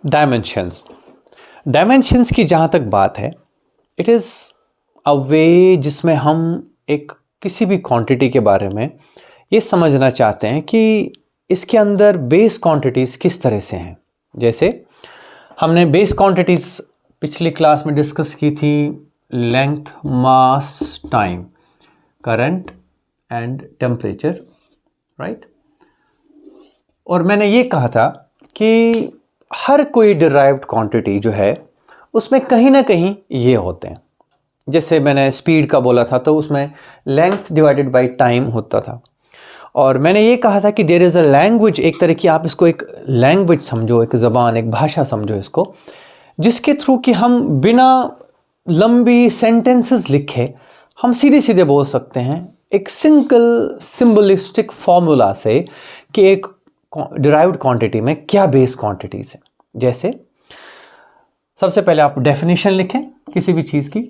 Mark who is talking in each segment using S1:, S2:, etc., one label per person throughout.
S1: Dimensions. Dimensions की जहाँ तक बात है, इट इज़ अ वे जिसमें हम एक किसी भी क्वांटिटी के बारे में ये समझना चाहते हैं कि इसके अंदर बेस क्वांटिटीज़ किस तरह से हैं। जैसे हमने बेस क्वांटिटीज़ पिछली क्लास में डिस्कस की थी, length, mass, time, current and temperature, right. और मैंने ये कहा था कि हर कोई डिराइव्ड क्वांटिटी जो है उसमें कहीं ना कहीं ये होते हैं। जैसे मैंने स्पीड का बोला था तो उसमें लेंथ डिवाइडेड बाय टाइम होता था। और मैंने ये कहा था कि देयर इज़ अ लैंग्वेज, एक तरह की आप इसको एक लैंग्वेज समझो, एक ज़बान, एक भाषा समझो इसको, जिसके थ्रू कि हम बिना लंबी सेंटेंसेस लिखे हम सीधे सीधे बोल सकते हैं एक सिंगल सिंबलिस्टिक फॉर्मूला से कि एक डिराइव्ड क्वांटिटी में क्या बेस क्वांटिटीज है। जैसे सबसे पहले आप डेफिनेशन लिखें किसी भी चीज़ की।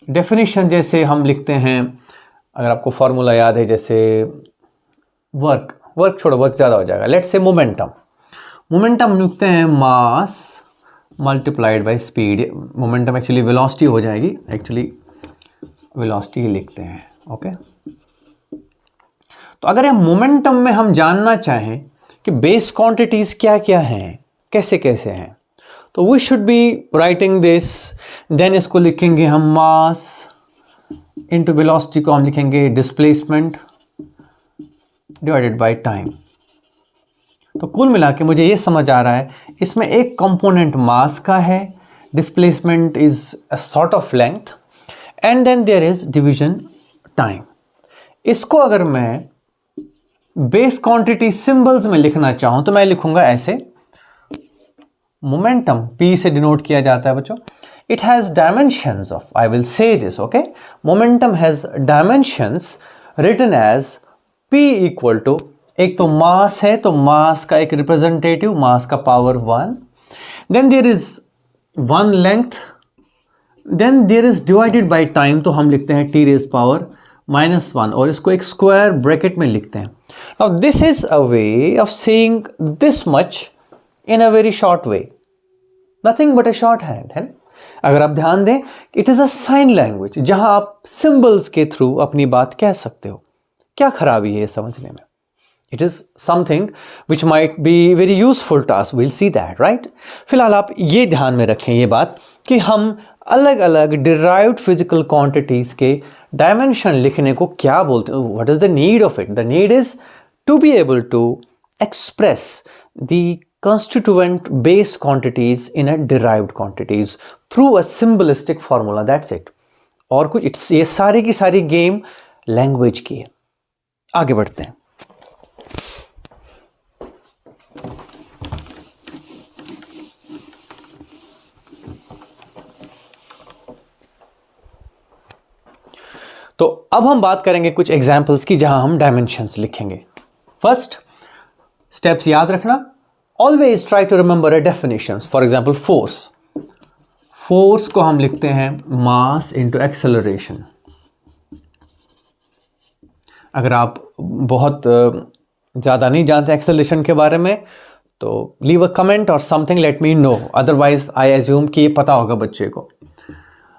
S1: डेफिनेशन जैसे हम लिखते हैं, अगर आपको फॉर्मूला याद है, जैसे वर्क छोड़ो, वर्क ज़्यादा हो जाएगा, लेट्स से मोमेंटम लिखते हैं mass multiplied by speed. Momentum actually velocity हो जाएगी, एक्चुअली वेलोसिटी ही लिखते हैं, ओके। तो अगर हम मोमेंटम में हम जानना चाहें कि बेस क्वांटिटीज क्या क्या हैं, कैसे कैसे हैं, तो we should be writing this. Then इसको लिखेंगे हम मास इंटू वेलोसिटी को हम लिखेंगे डिस्प्लेसमेंट डिवाइडेड बाय टाइम। तो कुल मिला के मुझे ये समझ आ रहा है इसमें एक कंपोनेंट मास का है, displacement is a sort of length, and then there is division time. इसको अगर मैं बेस क्वांटिटी सिंबल्स में लिखना चाहूं तो मैं लिखूंगा ऐसे। मोमेंटम P से डिनोट किया जाता है बच्चों। It has dimensions of, I will say this, okay. Momentum has dimensions written as P equal to, एक तो मास है तो मास का एक रिप्रेजेंटेटिव, मास का power 1, then there is 1 length, then there is divided by time, तो हम लिखते हैं T रेज पावर -1 और इसको एक स्क्वायर ब्रैकेट में लिखते हैं। Now this is a way of saying this much in a very short way, nothing but a short hand, है ना। अगर आप ध्यान दें, it is a sign language जहां आप सिंबल्स के थ्रू अपनी बात कह सकते हो। क्या खराबी है ये समझने में? It is something which might be very useful to us, will see that, right. फिलहाल आप ये ध्यान में रखें ये बात कि हम अलग अलग डिराइव्ड फिजिकल क्वांटिटीज के डायमेंशन लिखने को क्या बोलते हैं, what is the need of it? The need is to be able to express the constituent base quantities in a derived quantities through a symbolistic formula, that's it। और कुछ, it's ये सारी की सारी गेम लैंग्वेज की है। आगे बढ़ते हैं। तो अब हम बात करेंगे कुछ एग्जाम्पल्स की जहां हम डायमेंशंस लिखेंगे। फर्स्ट स्टेप्स याद रखना, always try to remember a definitions. For example force को हम लिखते हैं मास इंटू एक्सेलरेशन। अगर आप बहुत ज़्यादा नहीं जानते एक्सेलरेशन के बारे में तो लीव अ कमेंट और something, let me know, otherwise I assume कि ये पता होगा बच्चे को।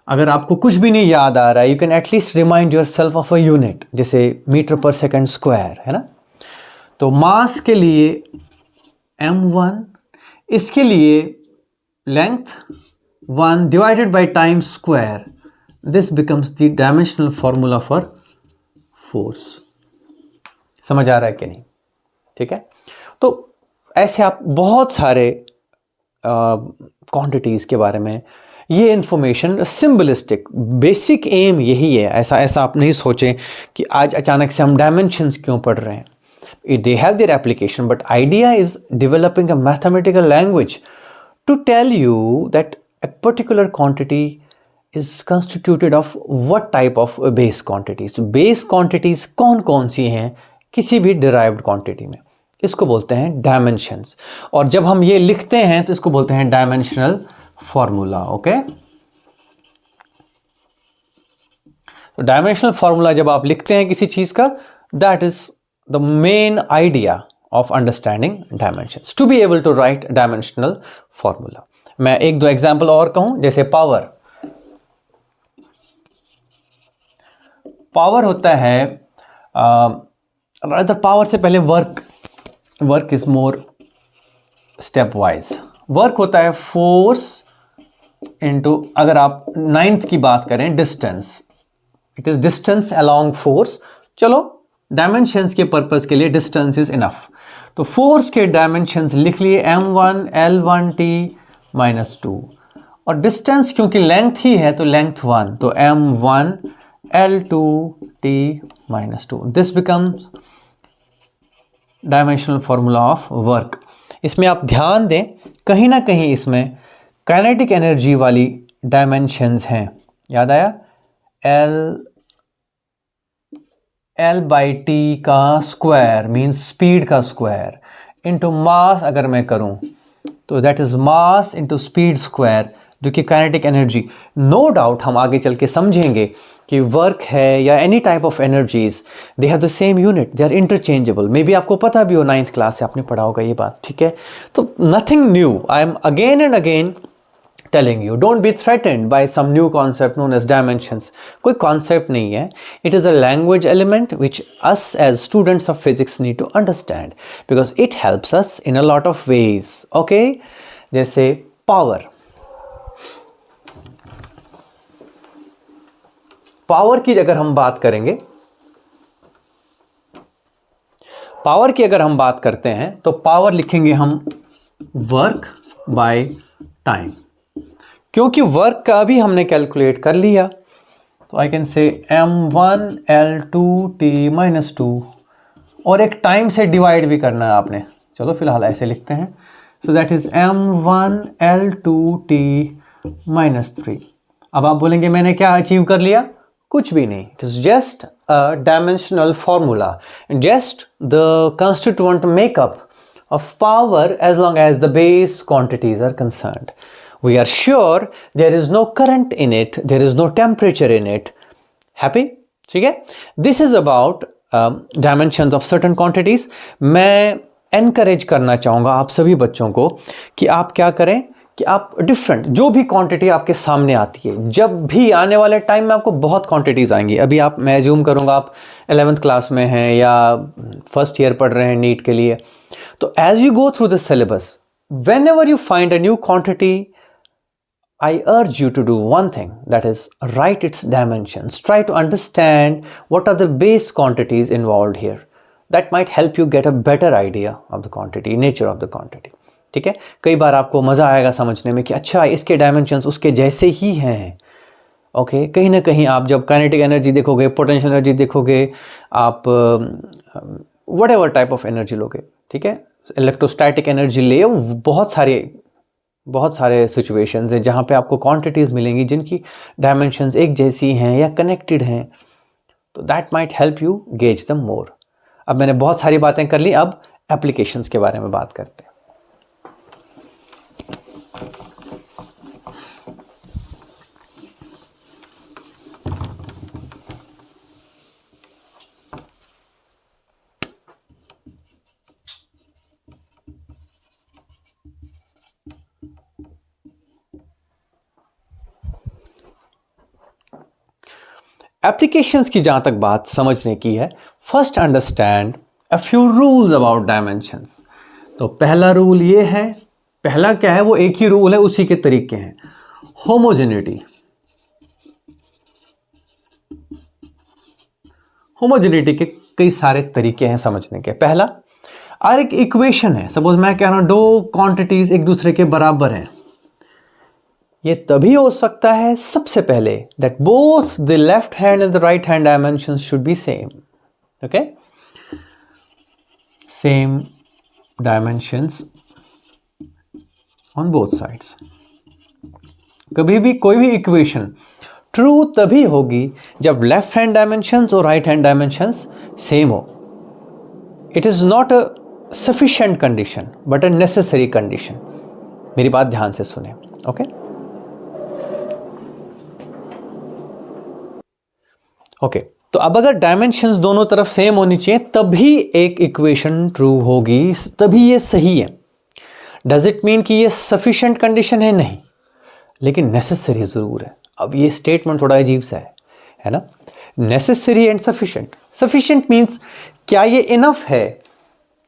S1: अगर आपको कुछ भी नहीं याद आ रहा है, you can at least remind your self of a unit, जैसे मीटर पर सेकेंड स्क्वायर, है ना। तो मास के लिए m1, इसके लिए length 1 divided by time square, this becomes the dimensional formula for force. समझ आ रहा है कि नहीं? ठीक है। तो ऐसे आप बहुत सारे क्वांटिटीज के बारे में ये इंफॉर्मेशन सिंबलिस्टिक, बेसिक एम यही है। ऐसा आप नहीं सोचें कि आज अचानक से हम डायमेंशंस क्यों पढ़ रहे हैं। they have their application, but idea is developing a mathematical language to tell you that a particular quantity is constituted of what type of base quantities। base quantities कौन कौन सी हैं किसी भी derived quantity में, इसको बोलते हैं dimensions। और जब हम ये लिखते हैं तो इसको बोलते हैं dimensional formula, ओके। तो dimensional formula जब आप लिखते हैं किसी चीज का, that is the main idea of understanding dimensions, to be able to write dimensional formula. मैं एक दो एग्जाम्पल और कहूं, जैसे पावर होता है, पावर से पहले work is more step wise. Work होता है फोर्स इनटू, अगर आप नाइन्थ की बात करें, distance, it is distance along force. चलो डायमेंशंस के पर्पस के लिए डिस्टेंस इज इनफ. तो फोर्स के डायमेंशंस लिख लिए m1 l1t -2, और डिस्टेंस क्योंकि लेंथ ही है तो लेंथ 1, तो m1 l2t -2. This becomes dimensional formula of work. इसमें आप ध्यान दें, कहीं ना कहीं इसमें काइनेटिक एनर्जी वाली डायमेंशंस हैं. याद आया? L बाई टी का स्क्वायर मीन्स स्पीड का स्क्वायर इंटू मास अगर मैं करूं तो that is mass into speed square, जो कि काइनेटिक एनर्जी. नो डाउट हम आगे चल के समझेंगे कि वर्क है या any type of energies, they have the same unit, they are interchangeable. Maybe आपको पता भी हो, 9th क्लास से आपने पढ़ा होगा ये बात, ठीक है? तो nothing new. I am again and again telling you, don't be threatened by some new concept known as dimensions. कोई concept नहीं है. It is a language element which us as students of physics need to understand because it helps us in a lot of ways. Okay? जैसे power. Power की अगर हम बात करेंगे, power की अगर हम बात करते हैं तो पावर लिखेंगे हम वर्क बाय टाइम. क्योंकि वर्क का भी हमने कैलकुलेट कर लिया, तो I can say m1 l2t -2, और एक टाइम से डिवाइड भी करना है आपने. चलो फिलहाल ऐसे लिखते हैं. So that is m1 l2t -3. अब आप बोलेंगे मैंने क्या अचीव कर लिया? कुछ भी नहीं. It is just a dimensional formula, just the constituent makeup of power as long as the base quantities are concerned. We are sure there is no current in it, there is no temperature in it. Happy? ठीक है? This is about dimensions of certain quantities. मैं encourage करना चाहूँगा आप सभी बच्चों को कि आप क्या करें कि आप डिफरेंट जो भी क्वांटिटी आपके सामने आती है, जब भी आने वाले टाइम में आपको बहुत क्वांटिटीज़ आएंगी. अभी आप, मैं अज्यूम करूँगा आप 11th क्लास में हैं या फर्स्ट ईयर पढ़ रहे हैं नीट के लिए, तो as you go through the syllabus, whenever you find a new quantity, I urge you to do one thing, that is write its dimensions. Try to understand what are the base quantities involved here. That might help you get a better idea of the quantity, nature of the quantity. ठीक है? कई बार आपको मज़ा आएगा समझने में कि अच्छा इसके डायमेंशंस उसके जैसे ही हैं. ओके, कहीं ना कहीं आप जब काइनेटिक एनर्जी देखोगे, पोटेंशियल एनर्जी देखोगे, आप what ever type of energy लोगे, ठीक है, इलेक्ट्रोस्टैटिक एनर्जी ले, बहुत सारे सिचुएशंस हैं जहाँ पे आपको क्वांटिटीज़ मिलेंगी जिनकी डायमेंशंस एक जैसी हैं या कनेक्टेड हैं. तो that might help you gauge दम मोर. अब मैंने बहुत सारी बातें कर ली, अब एप्लीकेशंस के बारे में बात करते हैं. एप्लीकेशंस की जहां तक बात समझने की है, first understand a few rules about dimensions. तो पहला रूल ये है, पहला क्या है, वो एक ही रूल है, उसी के तरीके हैं. होमोजेनिटी. होमोजेनिटी के कई सारे तरीके हैं समझने के. पहला, और एक इक्वेशन है, सपोज मैं कह रहा हूं दो क्वांटिटीज एक दूसरे के बराबर हैं. ये तभी हो सकता है सबसे पहले that both the left hand and the right hand dimensions should be same. Okay, same dimensions on both sides. कभी भी कोई भी इक्वेशन ट्रू तभी होगी जब लेफ्ट हैंड डायमेंशंस और राइट हैंड डायमेंशंस सेम हो. It is not a sufficient condition but a necessary condition. मेरी बात ध्यान से सुने. ओके ओके, तो अब अगर डायमेंशंस दोनों तरफ सेम होनी चाहिए तभी एक इक्वेशन ट्रू होगी, तभी ये सही है। डज इट मीन कि ये सफिशिएंट कंडीशन है? नहीं, लेकिन नेसेसरी जरूर है। अब ये स्टेटमेंट थोड़ा अजीब सा है ना, necessary and sufficient. Sufficient means क्या ये इनफ है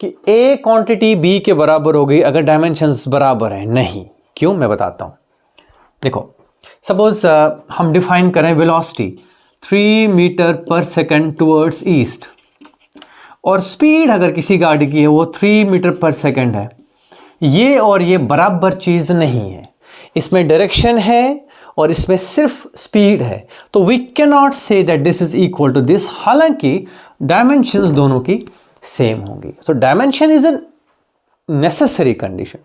S1: कि ए क्वांटिटी बी के बराबर हो गई अगर डायमेंशंस बराबर हैं? नहीं। क्यों, मैं बताता हूं। देखो, सपोज हम डिफाइन करें velocity 3 metre per second towards east, और स्पीड अगर किसी गाड़ी की है वो 3 मीटर पर सेकंड है। ये और ये बराबर चीज नहीं है, इसमें डायरेक्शन है और इसमें सिर्फ स्पीड है। तो we can not say that this is equal to this, हालांकि डायमेंशंस दोनों की सेम होंगी। So dimension is an necessary condition,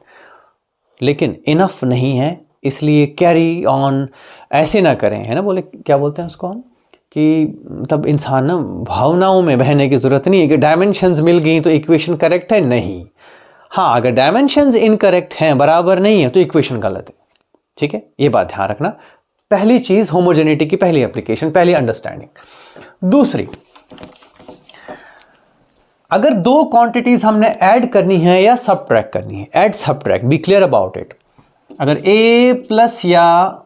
S1: लेकिन इनफ नहीं है, इसलिए कैरी ऑन ऐसे ना करें, है ना। बोले क्या बोलते हैं उसको हम, कि तब इंसान ना भावनाओं में बहने की जरूरत नहीं है कि डायमेंशंस मिल गई तो इक्वेशन करेक्ट है। नहीं, हाँ, अगर डायमेंशंस इनकरेक्ट हैं, बराबर नहीं है, तो इक्वेशन गलत है। ठीक है, ये बात ध्यान रखना। पहली चीज होमोजेनिटी की पहली एप्लीकेशन, पहली अंडरस्टैंडिंग। दूसरी, अगर दो क्वांटिटीज हमने ऐड करनी है या सबट्रैक्ट करनी है, add subtract, be clear about it. अगर ए प्लस या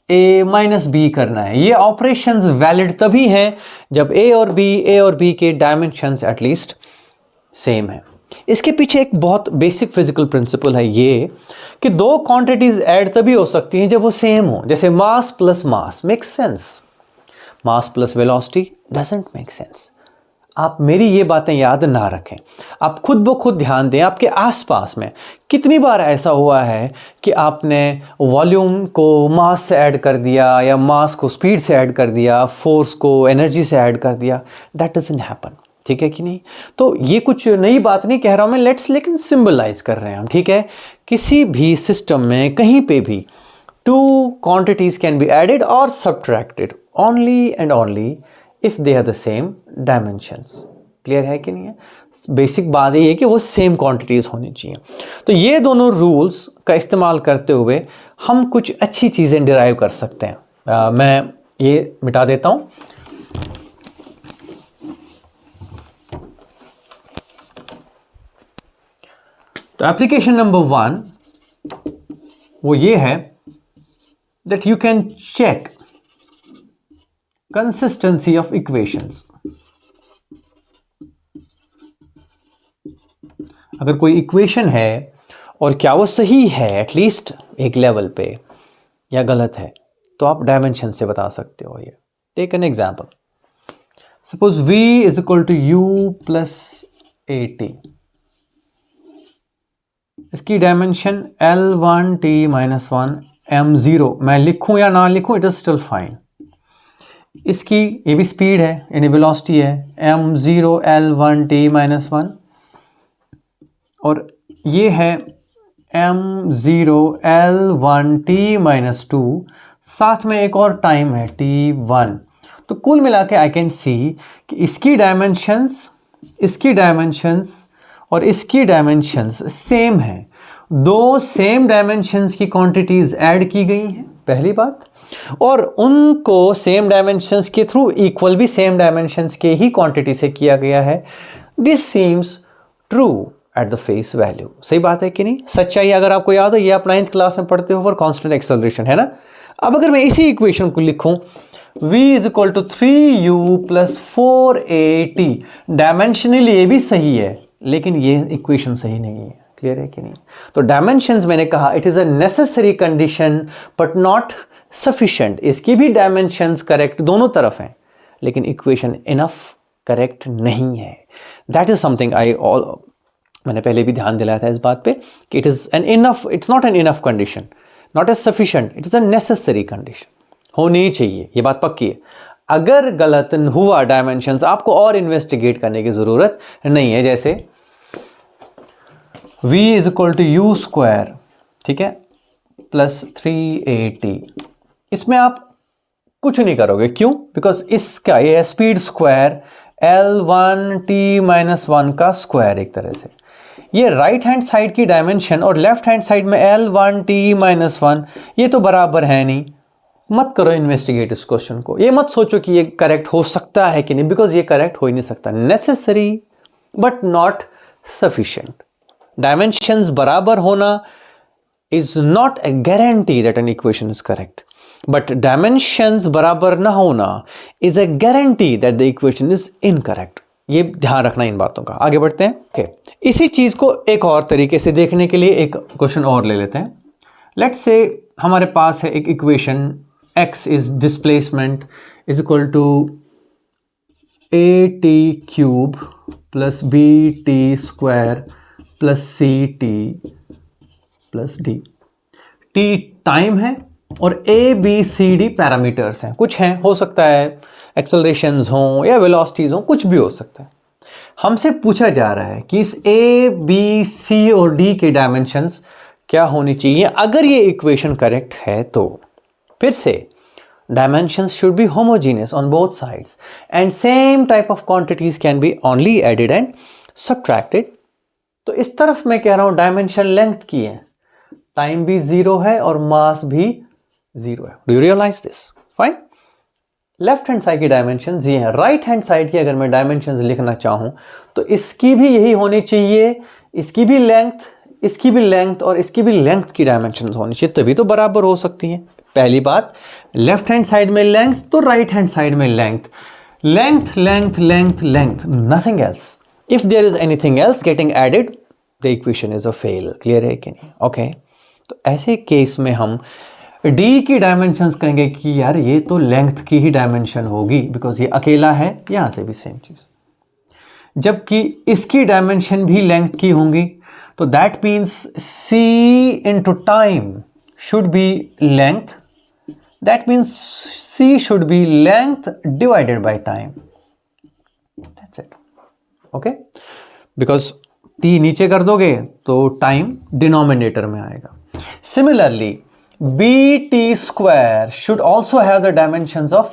S1: ए माइनस बी करना है, ये ऑपरेशंस वैलिड तभी हैं जब ए और बी के डायमेंशंस एटलीस्ट सेम है। इसके पीछे एक बहुत बेसिक फिजिकल प्रिंसिपल है ये, कि दो क्वांटिटीज ऐड तभी हो सकती हैं जब वो सेम हो। जैसे mass plus mass makes sense, mass plus velocity doesn't make sense. आप मेरी ये बातें याद ना रखें, आप खुद ब खुद ध्यान दें। आपके आसपास में कितनी बार ऐसा हुआ है कि आपने वॉल्यूम को मास से ऐड कर दिया या मास को स्पीड से ऐड कर दिया, फोर्स को एनर्जी से ऐड कर दिया? That doesn't happen. ठीक है कि नहीं? तो ये कुछ नई बात नहीं कह रहा हूं मैं, लेकिन सिंबलाइज कर रहे हैं हम। ठीक है, किसी भी सिस्टम में कहीं पे भी two quantities can be added और subtracted only and only if they are the same dimensions. Clear है कि नहीं है? बेसिक बात ये है कि वो सेम क्वांटिटीज होनी चाहिए। तो ये दोनों रूल्स का इस्तेमाल करते हुए हम कुछ अच्छी चीजें डिराइव कर सकते हैं। मैं ये मिटा देता हूं। तो एप्लीकेशन नंबर 1 वो ये है that you can check consistency of equations. अगर कोई इक्वेशन है और क्या वो सही है एटलीस्ट एक लेवल पे या गलत है, तो आप डायमेंशन से बता सकते हो। ये take an example, suppose v is equal to u plus at, इसकी डायमेंशन L1t माइनस 1 m0, मैं लिखूं या ना लिखूं इट इज स्टिल फाइन। इसकी ये भी स्पीड है यानी वेलोसिटी है m0 L1t माइनस 1, और ये है m0 L1t माइनस 2, साथ में एक और टाइम है t1। तो कुल मिला के आई कैन सी कि इसकी डायमेंशंस और इसकी डायमेंशंस सेम है। दो सेम डायमेंशंस की क्वांटिटीज ऐड की गई हैं, पहली बात, और उनको सेम डायमेंशंस के थ्रू इक्वल भी सेम डायमेंशंस के ही क्वांटिटी से किया गया है। This seems true at the face value. सही बात है कि नहीं? सच्चाई अगर आपको याद हो, ये आप 9th क्लास में पढ़ते हो फॉर कांस्टेंट एक्सेलरेशन, है ना। अब अगर मैं इसी इक्वेशन को लिखूं v is equal to 3u plus 4at, dimensionally ये भी सही है लेकिन ये इक्वेशन सही नहीं है। क्लियर है कि नहीं? तो डायमेंशंस मैंने कहा it is a necessary condition but not sufficient. इसकी भी डायमेंशंस करेक्ट दोनों तरफ हैं, लेकिन इक्वेशन इनफ करेक्ट नहीं है। दैट इज समथिंग मैंने पहले भी ध्यान दिलाया था इस बात पे कि it is an enough, it's not an enough condition, not as sufficient, it is a necessary condition. होनी चाहिए, ये बात पक्की है। अगर गलत हुआ डायमेंशंस, आपको और इन्वेस्टिगेट करने की जरूरत नहीं है। जैसे v is equal to u square, ठीक है, प्लस 3at, इसमें आप कुछ नहीं करोगे। क्यों? बिकॉज इसका ये है स्पीड स्क्वायर L1t माइनस 1 का स्क्वायर। एक तरह से ये राइट हैंड साइड की डायमेंशन और लेफ्ट हैंड साइड में L1t माइनस 1 ये तो बराबर है नहीं, मत करो इन्वेस्टिगेट इस क्वेश्चन को, ये मत सोचो कि ये करेक्ट हो सकता है कि नहीं, बिकॉज ये करेक्ट हो ही नहीं सकता। Necessary but not sufficient. Dimensions बराबर होना is not a guarantee that an equation is correct, but dimensions बराबर ना होना is a guarantee that the equation is incorrect। ये ध्यान रखना इन बातों का। आगे बढ़ते हैं। okay। इसी चीज को एक और तरीके से देखने के लिए एक क्वेश्चन और ले लेते हैं। लेट्स से हमारे पास है एक equation x is displacement is equal to at cube plus bt square plus ct plus d. T time है और a b c d parameters हैं, कुछ हैं, हो सकता है एक्सेलरेशंस हों या वेलोसिटीज हों, कुछ भी हो सकता है। हमसे पूछा जा रहा है कि इस ए बी सी और डी के डायमेंशंस क्या होनी चाहिए अगर ये इक्वेशन करेक्ट है तो। फिर से dimensions should be homogeneous on both sides and same type of quantities can be only added and subtracted. तो इस तरफ मैं कह रहा हूं डायमेंशन लेंथ की है, टाइम भी जीरो है और मास भी जीरो है। Do you realise this? Fine. Left hand side की डायमेंशन ये है, राइट हैंड साइड की अगर मैं डायमेंशन लिखना चाहूं तो इसकी भी यही होनी चाहिए, इसकी भी लेंथ, इसकी भी लेंथ और इसकी भी लेंथ की डायमेंशन होनी चाहिए, तभी तो बराबर हो सकती है। पहली बात, लेफ्ट हैंड साइड में लेंथ तो राइट हैंड साइड में length, length length length length, nothing else. If there is anything else getting added the equation is a fail. Clear है कि नहीं? ओके। तो ऐसे केस में हम d की डायमेंशंस कहेंगे कि यार ये तो लेंथ की ही डायमेंशन होगी, बिकॉज ये अकेला है, यहां से भी सेम चीज। जबकि इसकी डायमेंशन भी लेंथ की होंगी, तो that means c into time should be length, that means c should be length divided by time. That's it. Okay. Because t नीचे कर दोगे तो टाइम डिनोमिनेटर में आएगा। Similarly, bt square should also have the dimensions of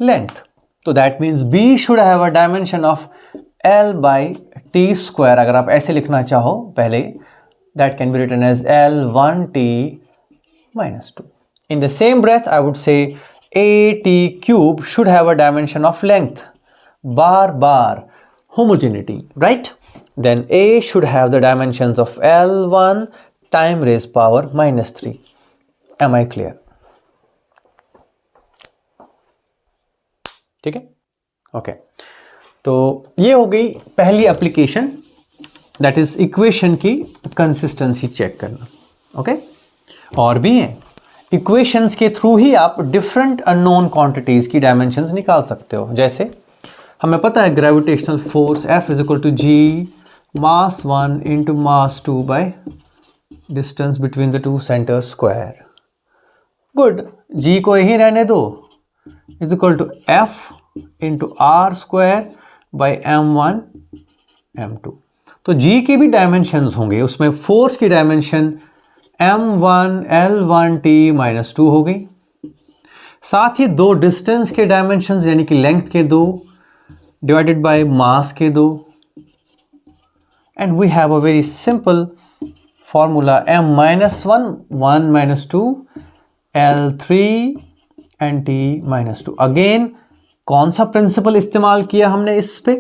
S1: length. So that means b should have a dimension of l by t square. अगर आप ऐसे लिखना चाहो पहले, that can be written as l1t minus 2. In the same breath, I would say at cube should have a dimension of length, bar, homogeneity, right? Then a should have the dimensions of l1 time raise power minus 3। Am I clear? ठीक है। Okay. तो ये हो गई पहली application, that is equation की consistency check करना। Okay. और भी हैं, इक्वेशंस के थ्रू ही आप डिफरेंट अननोन क्वांटिटीज की डायमेंशंस निकाल सकते हो। जैसे हमें पता है gravitational force F is equal to G mass 1 into mass 2 by distance between the two centre square. Good, जी को यही रहने दो, is equal to f into r square by m1 m2। तो जी की भी डायमेंशंस होंगे, उसमें फोर्स की डायमेंशन m1 l1t माइनस 2 हो गई, साथ ही दो डिस्टेंस के डायमेंशंस यानी कि लेंथ के दो डिवाइडेड बाय मास के दो, and we have a very simple formula m minus 1 1 minus 2 l3 and t minus 2। Again कौन सा प्रिंसिपल इस्तेमाल किया हमने इस पे?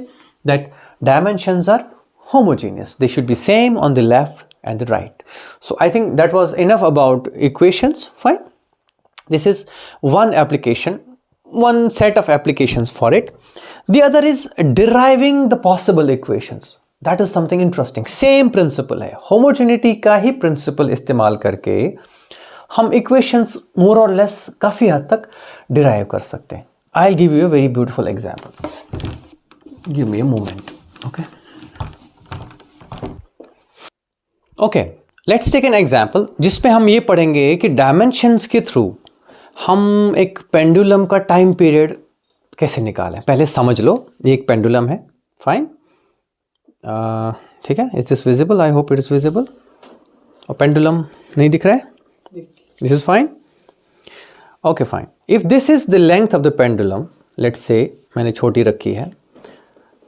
S1: That dimensions are homogeneous, they should be same on the left and the right. So I think that was enough about equations. Fine. This is one application, one set of applications for it. The other is deriving the possible equations. That is something interesting. Same principle है, homogeneity का ही principle इस्तेमाल करके हम equations more or less काफी हद तक derive कर सकते हैं। I'll give you a very beautiful example. Give me a moment. Okay. Okay. Let's take an example जिसपे हम ये पढ़ेंगे कि dimensions के through हम एक पेंडुलम का टाइम पीरियड कैसे निकालें। पहले समझ लो, ये एक पेंडुलम है। फाइन। ठीक है। Is this visible? I hope it is visible. और पेंडुलम नहीं दिख रहा है? This is fine. Okay fine. If this is the length of the pendulum, let's say मैंने छोटी रखी है,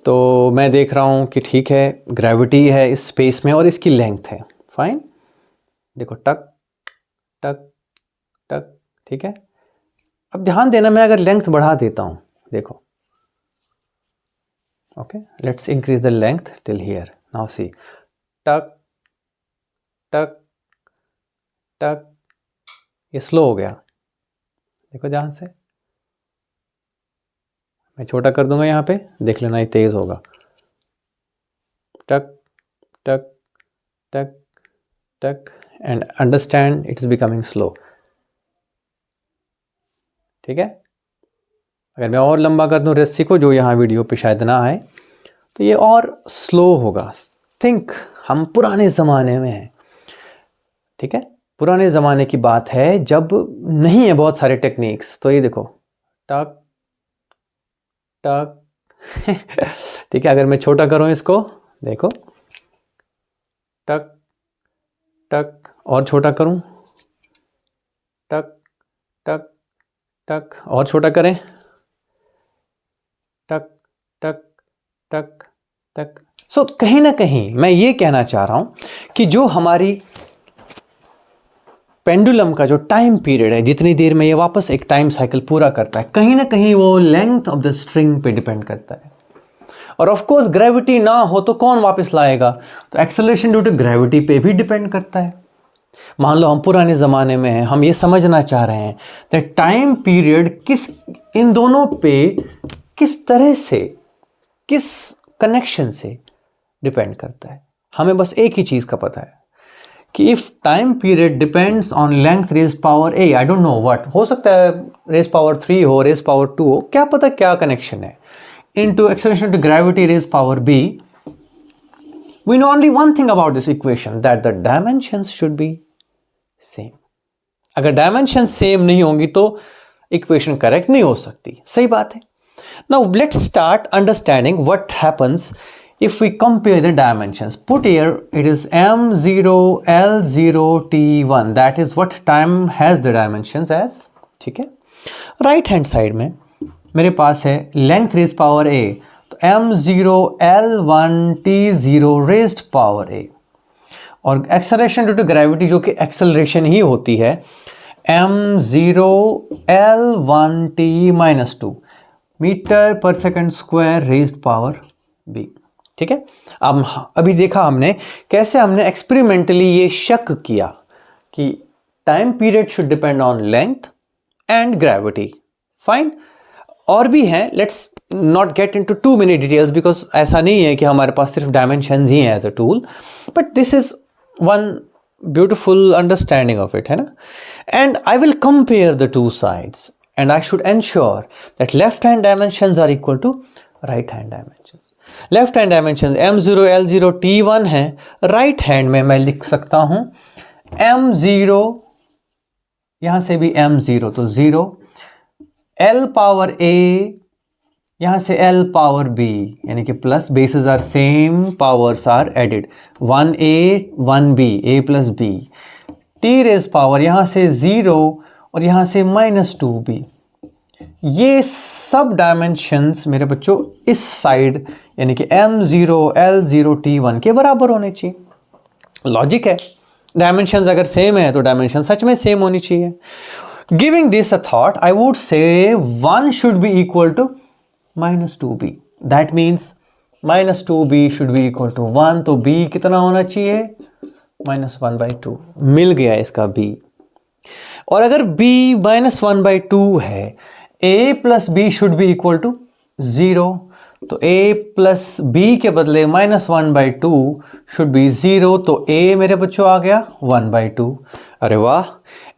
S1: तो मैं देख रहा हूँ कि ठीक है ग्रेविटी है इस स्पेस में और इसकी लेंथ है। फाइन। देखो टक टक टक, ठीक है। अब ध्यान देना, मैं अगर लेंथ बढ़ा देता हूं, देखो, okay, let's increase the length till here, now see, टक टक टक, ये स्लो हो गया, देखो ध्यान से, मैं छोटा कर दूंगा यहाँ पे, देख लेना ये तेज होगा, टक टक टक टक, and understand it's becoming slow. ठीक है, अगर मैं और लंबा कर दूं रस्सी को, जो यहाँ वीडियो पे शायद ना आए, तो ये और स्लो होगा। थिंक हम पुराने ज़माने में हैं, ठीक है, पुराने ज़माने की बात है, जब नहीं है बहुत सारे टेक्निक्स, तो ये देखो, टक टक ठीक है, अगर मैं छोटा करूं इसको, देखो, टक टक, और छोटा करूं, टक टक टक, और छोटा करें, टक टक टक टक। सो कहीं ना कहीं मैं ये कहना चाह रहा हूं कि जो हमारी पेंडुलम का जो टाइम पीरियड है, जितनी देर में ये वापस एक टाइम साइकिल पूरा करता है, कहीं ना कहीं वो लेंथ ऑफ द स्ट्रिंग पे डिपेंड करता है। और ऑफ कोर्स ग्रेविटी ना हो तो कौन वापस लाएगा, तो एक्सेलरेशन ड्यू टू ग्रेविटी पे भी डिपेंड करता है। मान लो हम पुराने ज़माने में हैं, हम ये समझना चाह रहे हैं दैट टाइम पीरियड किस, इन दोनों पे किस तरह से, किस कनेक्शन से डिपेंड करता है। हमें बस एक ही चीज़ का पता है कि if time period depends on length raise power a, I don't know what, हो सकता है रेज पावर 3 हो, रेज पावर 2 हो, क्या पता क्या कनेक्शन है, into acceleration to gravity raise power b, we know only one thing about this equation, that the dimensions should be same. अगर डायमेंशन सेम नहीं होंगी तो इक्वेशन करेक्ट नहीं हो सकती, सही बात है। Now let's start understanding what happens if we compare the dimensions. Put here it is m0 l0 t1, that is what time has the dimensions as, ठीक है। राइट हैंड साइड में मेरे पास है लेंथ रेज पावर a, तो m0 l1 t0 raised power a, और acceleration due to gravity जो कि acceleration ही होती है, m0 l1 t minus 2 metre per second square raised power b। ठीक है, अब अभी देखा हमने कैसे हमने एक्सपेरिमेंटली ये शक किया कि time period should depend on length and gravity. Fine, और भी हैं, let's not get into two many details, because ऐसा नहीं है कि हमारे पास सिर्फ डायमेंशंस ही हैं as a tool, but this is one beautiful understanding of it, है ना। And I will compare the two sides and I should ensure that left hand dimensions are equal to right hand dimensions. Left hand dimension m0 l0 t1 है, right hand में मैं लिख सकता हूं m0, यहां से भी m0 तो 0, l पावर a, यहां से l पावर b, यानी कि plus, basis are same, powers are added, 1a 1b, a plus b, t raise power यहां से 0 और यहां से -2b। ये सब डायमेंशंस मेरे बच्चों इस साइड यानी कि m0 l0 t1 के बराबर होने चाहिए। लॉजिक है, डायमेंशंस अगर सेम है तो डायमेंशन सच में सेम होनी चाहिए। Giving this a thought, I would say 1 should be equal to -2b, that means -2b should be equal to 1, तो b कितना होना चाहिए, -1/2। मिल गया इसका b। और अगर b -1/2 है, a plus b should be equal to 0, तो a प्लस बी के बदले -1/2 शुड बी 0, तो a मेरे बच्चों आ गया 1/2। अरे वाह,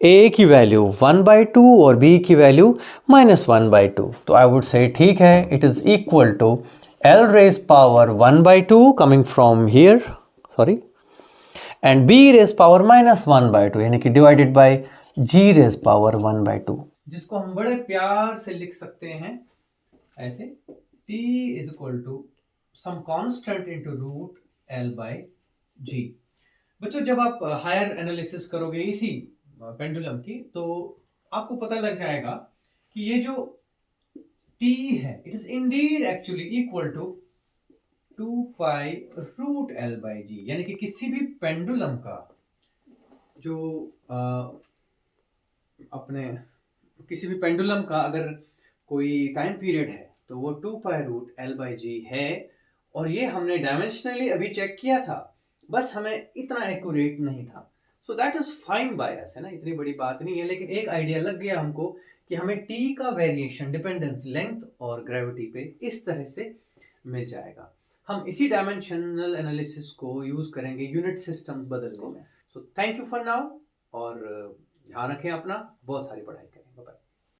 S1: a की वैल्यू 1/2 और b की वैल्यू -1/2, तो आई वुड से ठीक है, it is equal to l raise power 1/2 coming from here, sorry, and b raise power -1/2, यानी कि divided by g raise power 1/2, जिसको हम बड़े प्यार से लिख सकते हैं ऐसे, t is equal to some constant into root l by g। बच्चों जब आप हायर एनालिसिस करोगे इसी पेंडुलम की, तो आपको पता लग जाएगा कि ये जो t है, it is indeed actually equal to 2 pi root l by g, यानी कि किसी भी पेंडुलम का जो अपने किसी भी पेंडुलम का अगर कोई टाइम पीरियड है तो वो 2 पाई रूट एल बाई जी है, और ये हमने डायमेंशनली अभी चेक किया था, बस हमें इतना एक्यूरेट नहीं था। So that is fine by us, है ना, इतनी बड़ी बात नहीं है, लेकिन एक आइडिया लग गया हमको कि हमें टी का वेरिएशन डिपेंडेंस लेंथ और ग्रेविटी पे इस तरह से मिल जाएगा। हम इसी डायमेंशनल एनालिसिस को यूज करेंगे यूनिट सिस्टम्स बदलने में। So thank you for now, और ध्यान रखें अपना, बहुत सारी पढ़ाई करें। बाय।